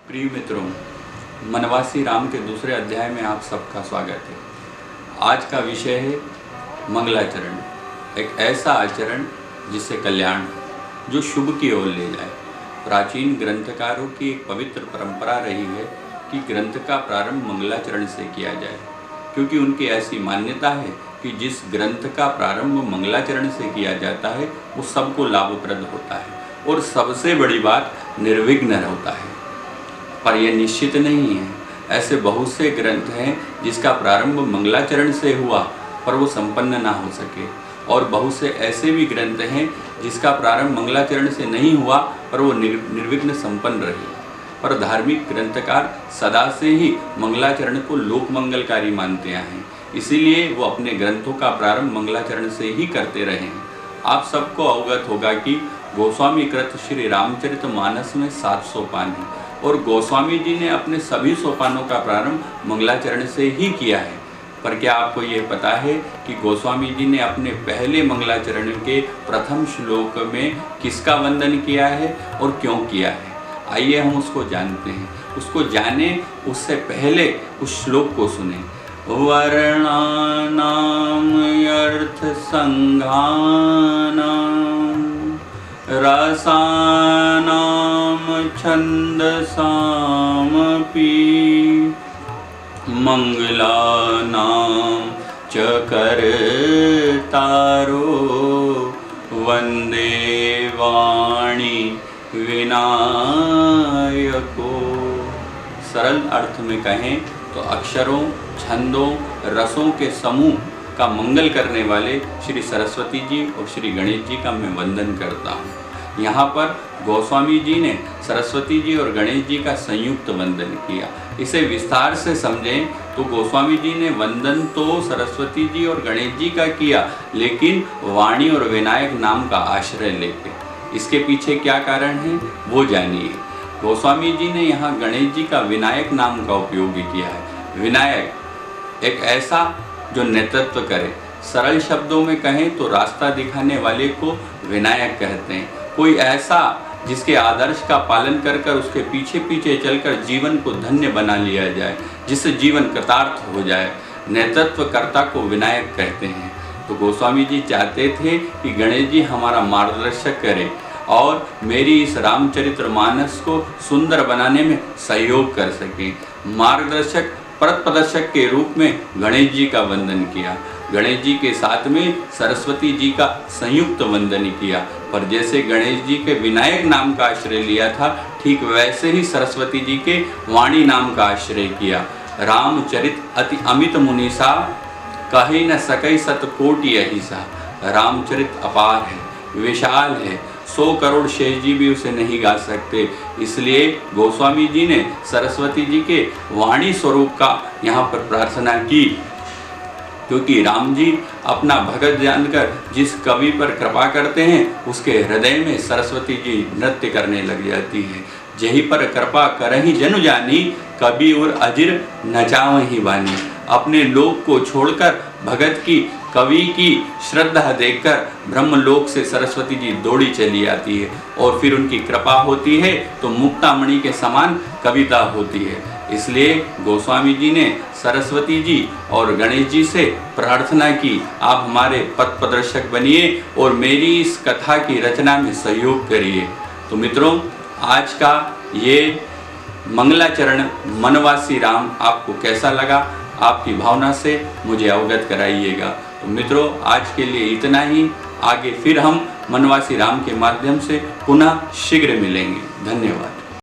प्रिय मित्रों, वनवासी राम के दूसरे अध्याय में आप सबका स्वागत है। आज का विषय है मंगलाचरण, एक ऐसा आचरण जिससे कल्याण हो, जो शुभ की ओर ले जाए। प्राचीन ग्रंथकारों की एक पवित्र परंपरा रही है कि ग्रंथ का प्रारंभ मंगलाचरण से किया जाए, क्योंकि उनकी ऐसी मान्यता है कि जिस ग्रंथ का प्रारंभ मंगलाचरण से किया जाता है वो सबको लाभप्रद होता है और सबसे बड़ी बात निर्विघ्न होता है। पर यह निश्चित नहीं है। ऐसे बहुत से ग्रंथ हैं जिसका प्रारंभ मंगलाचरण से हुआ पर वो संपन्न ना हो सके, और बहुत से ऐसे भी ग्रंथ हैं जिसका प्रारंभ मंगलाचरण से नहीं हुआ पर वो निर्विघ्न संपन्न रहे। पर धार्मिक ग्रंथकार सदा से ही मंगलाचरण को लोक मंगलकारी मानते हैं, इसीलिए वो अपने ग्रंथों का प्रारंभ मंगलाचरण से ही करते रहे हैं। आप सबको अवगत होगा कि गोस्वामी कृत श्री रामचरितमानस में 7 सोपान हैं और गोस्वामी जी ने अपने सभी सोपानों का प्रारंभ मंगलाचरण से ही किया है। पर क्या आपको यह पता है कि गोस्वामी जी ने अपने पहले मंगलाचरण के प्रथम श्लोक में किसका वंदन किया है और क्यों किया है? आइए हम उसको जानते हैं। उसको जाने उससे पहले उस श्लोक को सुने। वर्णानाम अर्थ संघानाम रसानाम छंदसामपि मंगलानाम च कर्तारो वंदे वाणी विनायको। सरल अर्थ में कहें तो अक्षरों, छंदों, रसों के समूह का मंगल करने वाले श्री सरस्वती जी और श्री गणेश जी का मैं वंदन करता हूँ। यहाँ पर गोस्वामी जी ने सरस्वती जी और गणेश जी का संयुक्त वंदन किया। इसे विस्तार से समझें तो गोस्वामी जी ने वंदन तो सरस्वती जी और गणेश जी का किया, लेकिन वाणी और विनायक नाम का आश्रय लेके। इसके पीछे क्या कारण है वो जानिए। गोस्वामी जी ने यहाँ गणेश जी का विनायक नाम का उपयोग किया है। विनायक एक ऐसा जो नेतृत्व करे। सरल शब्दों में कहें तो रास्ता दिखाने वाले को विनायक कहते हैं। कोई ऐसा जिसके आदर्श का पालन कर कर उसके पीछे पीछे चलकर जीवन को धन्य बना लिया जाए, जिससे जीवन कृतार्थ हो जाए। नेतृत्वकर्ता को विनायक कहते हैं। तो गोस्वामी जी चाहते थे कि गणेश जी हमारा मार्गदर्शक करें और मेरी इस रामचरितमानस को सुंदर बनाने में सहयोग कर सकें। मार्गदर्शक पथप्रदर्शक के रूप में गणेश जी का वंदन किया। गणेश जी के साथ में सरस्वती जी का संयुक्त वंदन किया। पर जैसे गणेश जी के विनायक नाम का आश्रय लिया था, ठीक वैसे ही सरस्वती जी के वाणी नाम का आश्रय किया। रामचरित अति अमित मुनीसा, कही न सकई सत कोटि अहिसा। रामचरित अपार है, विशाल है, 100 करोड़ शेष जी भी उसे नहीं गा सकते। इसलिए गोस्वामी जी ने सरस्वती जी के वाणी स्वरूप का यहाँ पर प्रार्थना की, क्योंकि राम जी अपना भगत जानकर जिस कवि पर कृपा करते हैं उसके हृदय में सरस्वती जी नृत्य करने लग जाती हैं। जही पर कृपा करहि जनु जानी, कवि और अजिर नचावहि बानी। अपने लोक को छोड़कर भगत की, कवि की श्रद्धा देखकर ब्रह्मलोक से सरस्वती जी दौड़ी चली आती है और फिर उनकी कृपा होती है तो मुक्तामणि के समान कविता होती है। इसलिए गोस्वामी जी ने सरस्वती जी और गणेश जी से प्रार्थना की, आप हमारे पथ प्रदर्शक बनिए और मेरी इस कथा की रचना में सहयोग करिए। तो मित्रों, आज का ये मंगलाचरण वनवासी राम आपको कैसा लगा, आपकी भावना से मुझे अवगत कराइएगा। तो मित्रों, आज के लिए इतना ही। आगे फिर हम वनवासी राम के माध्यम से पुनः शीघ्र मिलेंगे। धन्यवाद।